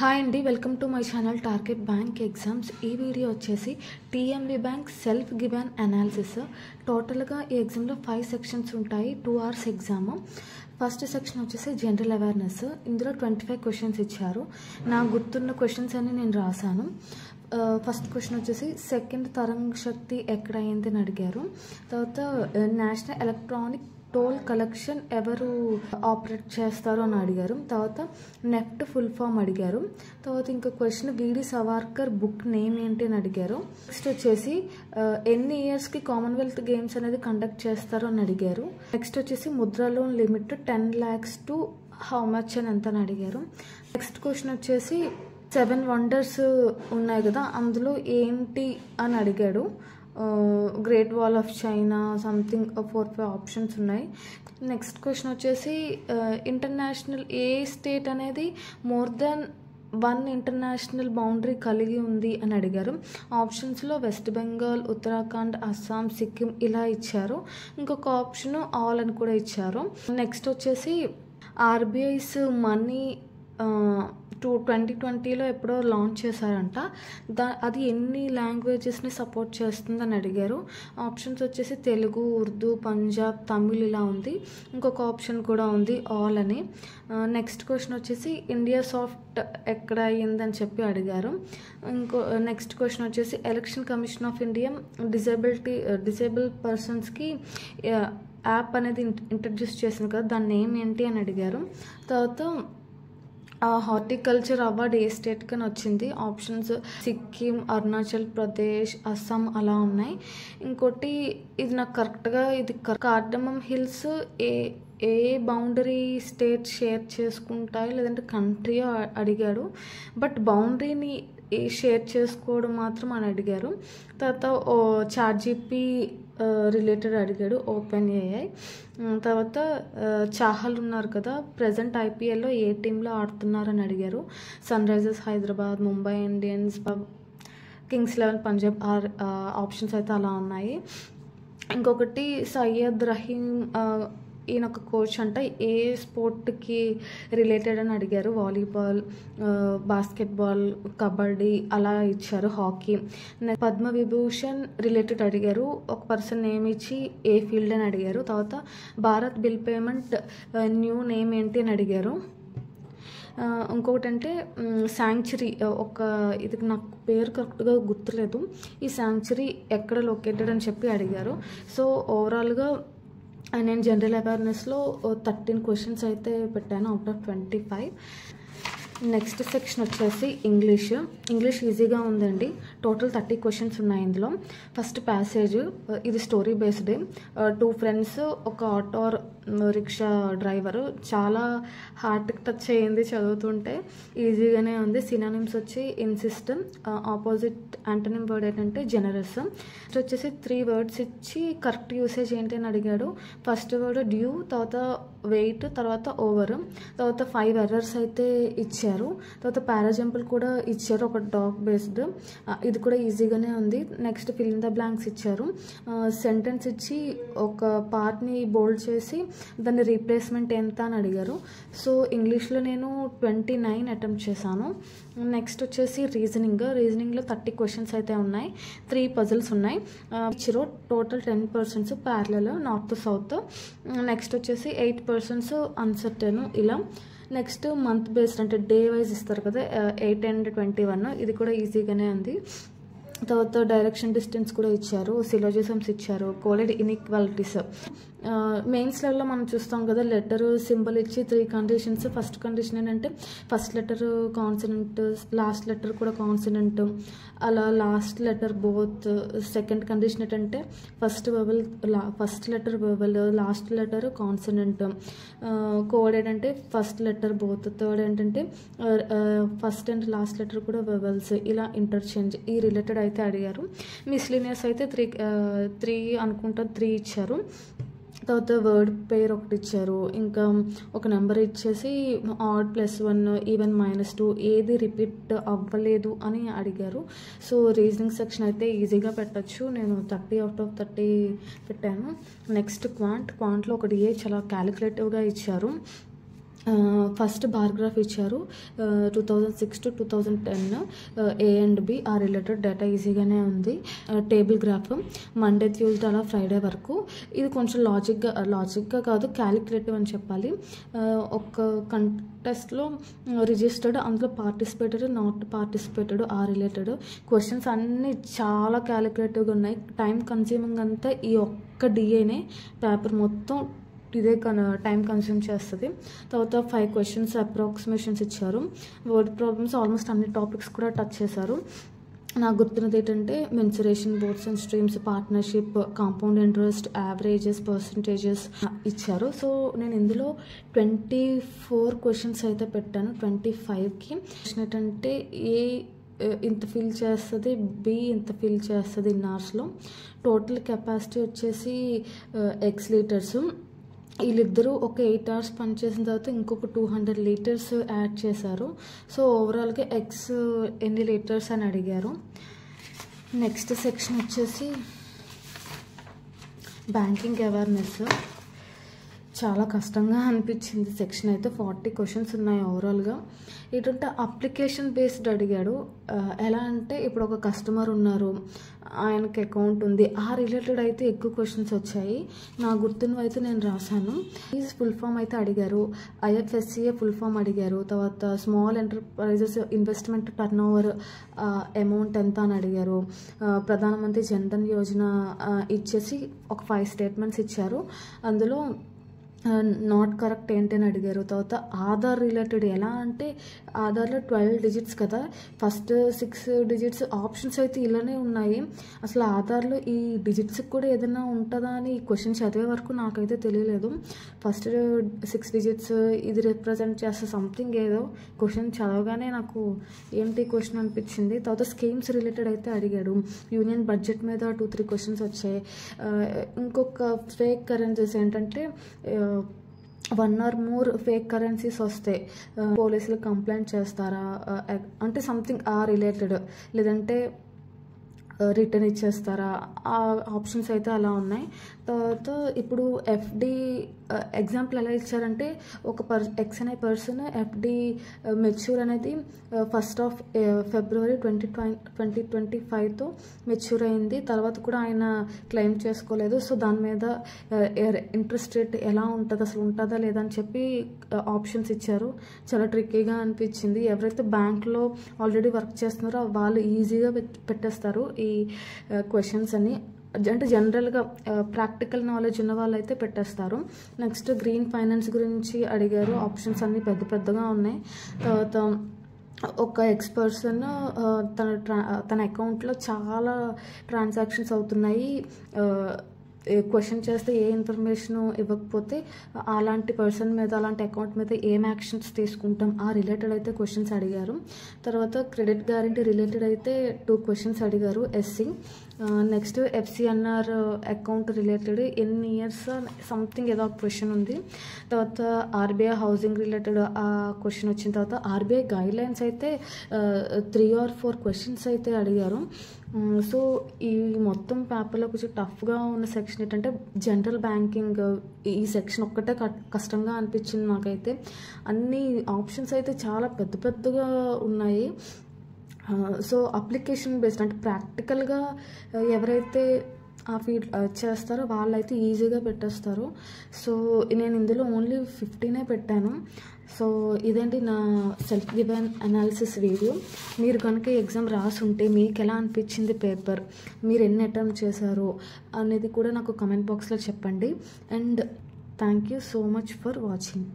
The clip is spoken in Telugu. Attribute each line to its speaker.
Speaker 1: హాయ్ అండి, welcome to my channel target bank exams. ఈ వీడియో వచ్చేసి TMV bank self given analysis. టోటల్గా ఈ ఎగ్జామ్లో 5 సెక్షన్స్ ఉంటాయి. 2 hours ఎగ్జామ్. ఫస్ట్ సెక్షన్ వచ్చేసి జనరల్ అవేర్నెస్. ఇందులో 25 క్వశ్చన్స్ ఇచ్చారు. నాకు గుర్తున్న క్వశ్చన్స్ అన్ని నేను రాశాను. ఫస్ట్ క్వశ్చన్ వచ్చేసి సెకండ్ తరంగ శక్తి ఎక్కడ అయింది అని అడిగారు. తర్వాత నేషనల్ ఎలక్ట్రానిక్ టోల్ కలెక్షన్ ఎవరు ఆపరేట్ చేస్తారు అని అడిగారు. తర్వాత నెఫ్ట్ ఫుల్ ఫామ్ అడిగారు. తర్వాత ఇంకా క్వశ్చన్ వీడి సవార్కర్ బుక్ నేమ్ ఏంటి అని అడిగారు. నెక్స్ట్ వచ్చేసి ఎన్ని ఇయర్స్కి కామన్వెల్త్ గేమ్స్ అనేది కండక్ట్ చేస్తారు అని అడిగారు. నెక్స్ట్ వచ్చేసి Mudra loan limit 10 lakhs to how much అని ఎంత అని అడిగారు. నెక్స్ట్ క్వశ్చన్ వచ్చేసి 7 వండర్స్ ఉన్నాయి కదా, అందులో ఏంటి అని అడిగాడు. Great wall of China something 4-5 options ఉన్నాయి. నెక్స్ట్ క్వశ్చన్ వచ్చేసి ఇంటర్నేషనల్ ఏ స్టేట్ అనేది మోర్ దెన్ 1 ఇంటర్నేషనల్ బౌండరీ కలిగి ఉంది అని అడిగారు. ఆప్షన్స్లో వెస్ట్ బెంగాల్, ఉత్తరాఖండ్, అస్సాం, సిక్కిం ఇలా ఇచ్చారు. ఇంకొక ఆప్షన్ ఆల్ అని కూడా ఇచ్చారు. నెక్స్ట్ వచ్చేసి ఆర్బీఐస్ మనీ 2020లో ఎప్పుడో లాంచ్ చేశారంట. అది ఎన్ని లాంగ్వేజెస్ని సపోర్ట్ చేస్తుందని అడిగారు. ఆప్షన్స్ వచ్చేసి తెలుగు, ఉర్దూ, పంజాబ్, తమిళ్ ఇలా ఉంది. ఇంకొక ఆప్షన్ కూడా ఉంది ఆల్ అని. నెక్స్ట్ క్వశ్చన్ వచ్చేసి ఇండియా సాఫ్ట్ ఎక్కడ అయ్యిందని చెప్పి అడిగారు. నెక్స్ట్ క్వశ్చన్ వచ్చేసి election commission of India disable పర్సన్స్కి యాప్ అనేది ఇంట్రడ్యూస్ చేసింది కదా, దాని నేమ్ ఏంటి అని అడిగారు. తర్వాత హార్టికల్చర్ అవార్డ్ ఏ స్టేట్ కని వచ్చింది. ఆప్షన్స్ సిక్కిం, అరుణాచల్ ప్రదేశ్, అస్సాం అలా ఉన్నాయి. ఇంకోటి ఇది నాకు కరెక్ట్గా ఇది కార్డమమ్ హిల్స్ ఏ బౌండరీ స్టేట్ షేర్ చేసుకుంటాయో లేదంటే కంట్రీయో అడిగాడు. బట్ బౌండరీని షేర్ చేసుకోవడం మాత్రం అని అడిగారు. తర్వాత చాట్‌జీపీటీ రిలేటెడ్ అడిగాడు, ఓపెన్ ఏఐ. తర్వాత చాహల్ ఉన్నారు కదా, ప్రజెంట్ ఐపీఎల్లో ఏ టీంలో ఆడుతున్నారని అడిగారు. Sunrisers Hyderabad, Mumbai Indians, Kings 11 Punjab options అయితే అలా ఉన్నాయి. ఇంకొకటి సయ్యద్ రహీం ఈయన ఒక కోచ్ అంట, ఏ స్పోర్ట్కి రిలేటెడ్ అని అడిగారు. వాలీబాల్, బాస్కెట్బాల్, కబడ్డీ అలా ఇచ్చారు, హాకీ. పద్మవిభూషణ్ రిలేటెడ్ అడిగారు. ఒక పర్సన్ నేమ్ ఇచ్చి ఏ ఫీల్డ్ అని అడిగారు. తర్వాత Bharat bill payment new name ఏంటి అని అడిగారు. ఇంకొకటి అంటే శాంక్చురీ, ఇది నాకు పేరు కరెక్ట్గా గుర్తులేదు. ఈ శాంక్చురీ ఎక్కడ లొకేటెడ్ అని చెప్పి అడిగారు. సో ఓవరాల్గా నేను జనరల్ అవేర్నెస్లో 13 క్వశ్చన్స్ అయితే పెట్టాను అవుట్ ఆఫ్ 25. నెక్స్ట్ సెక్షన్ వచ్చేసి ఇంగ్లీష్ ఈజీగా ఉందండి. టోటల్ 30 క్వశ్చన్స్ ఉన్నాయి ఇందులో. ఫస్ట్ ప్యాసేజ్, ఇది స్టోరీ బేస్డ్. 2 ఫ్రెండ్స్, ఒక ఆటో రిక్షా డ్రైవరు. చాలా హార్ట్కి టచ్ అయ్యింది చదువుతుంటే, ఈజీగానే ఉంది. సినానిమ్స్ వచ్చి ఇన్సిస్ట్, ఆపోజిట్ యాంటోనిమ్ వర్డ్ ఏంటంటే జనరస్. నెక్స్ట్ వచ్చేసి 3 words ఇచ్చి కరెక్ట్ యూసేజ్ ఏంటి అని అడిగాడు. ఫస్ట్ వర్డ్ డ్యూ, తర్వాత వెయిట్, తర్వాత ఓవర్. తర్వాత 5 errors అయితే ఇచ్చారు. తర్వాత పారాజంపుల్ కూడా ఇచ్చారు, ఒక డాగ్ బేస్డ్. ఇది కూడా ఈజీగానే ఉంది. Next fill in the blanks ఇచ్చారు. సెంటెన్స్ ఇచ్చి ఒక పార్ట్ని బోల్డ్ చేసి దాన్ని రీప్లేస్మెంట్ ఎంత అని అడిగారు. సో ఇంగ్లీష్లో నేను 29 అటెంప్ట్ చేశాను. నెక్స్ట్ వచ్చేసి రీజనింగ్లో 30 క్వశ్చన్స్ అయితే ఉన్నాయి. 3 puzzles ఉన్నాయి. Total 10% parallel, north to south. Next వచ్చేసి 8% అన్సర్టెన్ ఇలా. నెక్స్ట్ మంత్ బేస్డ్ అంటే డే వైజ్ ఇస్తారు కదా, 8 and 21. ఇది కూడా ఈజీగానే ఉంది. తర్వాత డైరెక్షన్ డిస్టెన్స్ కూడా ఇచ్చారు. సిలోజిజమ్స్ ఇచ్చారు. Coded inequalities. మెయిన్స్ లెవెల్లో మనం చూస్తాం కదా, లెటర్ సింబల్ ఇచ్చి 3 కండిషన్స్. ఫస్ట్ కండిషన్ ఏంటంటే first letter consonant, last letter కూడా కాన్సనెంట్, అలా last letter both. Second condition ఏంటంటే first letter vowel, last letter consonant. Coded అంటే ఫస్ట్ లెటర్ బోత్. థర్డ్ ఏంటంటే ఫస్ట్ అండ్ లాస్ట్ లెటర్ కూడా వవెల్స్. ఇలా ఇంటర్చేంజ్. ఈ రిలేటెడ్ అయితే అడిగారు. మిస్లీనియస్ అయితే 3 అనుకుంటా, 3 ఇచ్చారు. తర్వాత వర్డ్ పేర్ ఒకటి ఇచ్చారు. ఇంకా ఒక నెంబర్ ఇచ్చేసి ఆడ్ +1, ఈవెన్ -2 ఏది రిపీట్ అవ్వలేదు అని అడిగారు. సో రీజనింగ్ సెక్షన్ అయితే ఈజీగా పెట్టచ్చు. నేను 30 out of 30 పెట్టాను. నెక్స్ట్ క్వాంట్లో ఒకటి చాలా క్యాలిక్యులేటివ్గా ఇచ్చారు. ఫస్ట్ బార్ గ్రాఫ్ ఇచ్చారు 2006 to 2010 ఏ అండ్ బి ఆ రిలేటెడ్ డేటా ఈజీగానే ఉంది. టేబుల్ గ్రాఫ్ మండే ట్యూస్డే అలా ఫ్రైడే వరకు. ఇది కొంచెం లాజిక్గా కాదు క్యాలిక్యులేటివ్ అని చెప్పాలి. ఒక కంటెస్ట్లో రిజిస్టర్డ్, అందులో పార్టిసిపేటెడ్, నాట్ పార్టిసిపేటెడ్ ఆ రిలేటెడ్ క్వశ్చన్స్ అన్నీ చాలా క్యాలిక్యులేటివ్గా ఉన్నాయి. టైం కన్స్యూమింగ్ అంతా ఈ ఒక్క డిఏనే పేపర్ మొత్తం ఇదే టైం కన్స్యూమ్ చేస్తుంది. తర్వాత 5 క్వశ్చన్స్ అప్రాక్సిమేషన్స్ ఇచ్చారు. వర్డ్ ప్రాబ్లమ్స్ ఆల్మోస్ట్ అన్ని టాపిక్స్ కూడా టచ్ చేశారు. నాకు గుర్తున్నది ఏంటంటే mensuration, boats and streams, partnership, compound interest, averages, percentages ఇచ్చారు. సో నేను ఇందులో 24 క్వశ్చన్స్ అయితే పెట్టాను 25కి. క్వశ్చన్ ఏంటంటే ఇంత ఫిల్ చేస్తుంది, బి ఇంత ఫిల్ చేస్తుంది ఇన్ అవర్స్లో. టోటల్ కెపాసిటీ వచ్చేసి X లీటర్స్. వీళ్ళిద్దరూ ఒక 8 hours పనిచేసిన తర్వాత ఇంకొక 200 liters యాడ్ చేశారు. సో ఓవరాల్గా ఎక్స్ ఎన్ని లీటర్స్ అని అడిగారు. నెక్స్ట్ సెక్షన్ వచ్చేసి బ్యాంకింగ్ అవేర్నెస్. చాలా కష్టంగా అనిపించింది సెక్షన్ అయితే. 40 క్వశ్చన్స్ ఉన్నాయి ఓవరాల్గా. ఏంటంటే అప్లికేషన్ బేస్డ్ అడిగాడు. ఎలా అంటే ఇప్పుడు ఒక కస్టమర్ ఉన్నారు, ఆయనకి అకౌంట్ ఉంది, ఆ రిలేటెడ్ అయితే ఎక్కువ క్వశ్చన్స్ వచ్చాయి. నా గుర్తున్నవి అయితే నేను రాశాను. ఫుల్ ఫామ్ అయితే అడిగారు, IFSCA ఫుల్ ఫామ్ అడిగారు. తర్వాత small enterprises investment turn over amount ఎంత అని అడిగారు. ప్రధానమంత్రి జన్ధన్ యోజన ఇచ్చేసి ఒక 5 స్టేట్మెంట్స్ ఇచ్చారు. అందులో నాట్ కరెక్ట్ ఏంటని అడిగారు. తర్వాత ఆధార్ రిలేటెడ్ ఎలా అంటే ఆధార్లో 12 digits కదా, ఫస్ట్ 6 digits ఆప్షన్స్ అయితే ఇలానే ఉన్నాయి. అసలు ఆధార్లో ఈ డిజిట్స్కి కూడా ఏదైనా ఉంటుందా అని ఈ క్వశ్చన్ చదివే వరకు నాకైతే తెలియలేదు. ఫస్ట్ 6 digits ఇది రిప్రజెంట్ చేస్తే సంథింగ్ ఏదో క్వశ్చన్ చదవగానే నాకు ఏంటి క్వశ్చన్ అనిపించింది. తర్వాత స్కీమ్స్ రిలేటెడ్ అయితే అడిగాడు. యూనియన్ బడ్జెట్ మీద 2-3 క్వశ్చన్స్ వచ్చాయి. ఇంకొక ఫేక్ కరెన్సీస్ ఏంటంటే 1 or more ఫేక్ కరెన్సీస్ వస్తే పోలీసులు కంప్లైంట్ చేస్తారా అంటే సంథింగ్ ఆ రిలేటెడ్, లేదంటే రిటర్న్ ఇచ్చేస్తారా, ఆ ఆప్షన్స్ అయితే అలా ఉన్నాయి. తర్వాత ఇప్పుడు FD ఎగ్జాంపుల్ ఎలా ఇచ్చారంటే ఒక X అనే పర్సన్ FD మెచ్యూర్ అనేది 1st of February 2025తో మెచ్యూర్ అయింది. తర్వాత కూడా ఆయన క్లెయిమ్ చేసుకోలేదు. సో దాని మీద ఇంట్రెస్ట్ రేట్ ఎలా ఉంటుంది, అసలు ఉంటుందా లేదా అని చెప్పి ఆప్షన్స్ ఇచ్చారు. చాలా ట్రిక్కీగా అనిపించింది. ఎవరైతే బ్యాంక్లో ఆల్రెడీ వర్క్ చేస్తున్నారో వాళ్ళు ఈజీగా పెట్టేస్తారు ఈ క్వశ్చన్స్ అని. అంటే జనరల్గా ప్రాక్టికల్ నాలెడ్జ్ ఉన్న వాళ్ళు అయితే పెట్టేస్తారు. నెక్స్ట్ గ్రీన్ ఫైనాన్స్ గురించి అడిగారు. ఆప్షన్స్ అన్నీ పెద్దగా ఉన్నాయి. తర్వాత ఒక ఎక్స్ పర్సన్ తన అకౌంట్లో చాలా ట్రాన్సాక్షన్స్ అవుతున్నాయి, క్వశ్చన్ చేస్తే ఏ ఇన్ఫర్మేషన్ ఇవ్వకపోతే అలాంటి పర్సన్ మీద, అలాంటి అకౌంట్ మీద ఏం యాక్షన్స్ తీసుకుంటాం ఆ రిలేటెడ్ అయితే క్వశ్చన్స్ అడిగారు. తర్వాత క్రెడిట్ గ్యారంటీ రిలేటెడ్ అయితే 2 క్వశ్చన్స్ అడిగారు SC. Next FCNR account related ఎన్ని ఇయర్స్ సంథింగ్ ఏదో ఒక క్వశ్చన్ ఉంది. తర్వాత RBI హౌసింగ్ రిలేటెడ్ ఆ క్వశ్చన్ వచ్చిన తర్వాత RBI గైడ్ లైన్స్ అయితే 3 or 4 క్వశ్చన్స్ అయితే అడిగారు. సో ఈ మొత్తం పేపర్లో కొంచెం టఫ్గా ఉన్న సెక్షన్ ఏంటంటే జనరల్ బ్యాంకింగ్. ఈ సెక్షన్ ఒక్కటే కష్టంగా అనిపించింది నాకైతే. అన్ని ఆప్షన్స్ అయితే చాలా పెద్దగా ఉన్నాయి. సో అప్లికేషన్ బేస్డ్ అంటే ప్రాక్టికల్గా ఎవరైతే ఆ ఫీల్డ్ చేస్తారో వాళ్ళైతే ఈజీగా పెట్టేస్తారు. సో నేను ఇందులో ఓన్లీ 15 పెట్టాను. సో ఇదేంటి నా సెల్ఫ్ గివెన్ అనాలిసిస్ వీడియో. మీరు కనుక ఎగ్జామ్ రాసుంటే మీకు ఎలా అనిపించింది పేపర్, మీరు ఎన్ని అటెంప్ట్ చేశారు అనేది కూడా నాకు కామెంట్ బాక్స్లో చెప్పండి. And thank you so much for watching.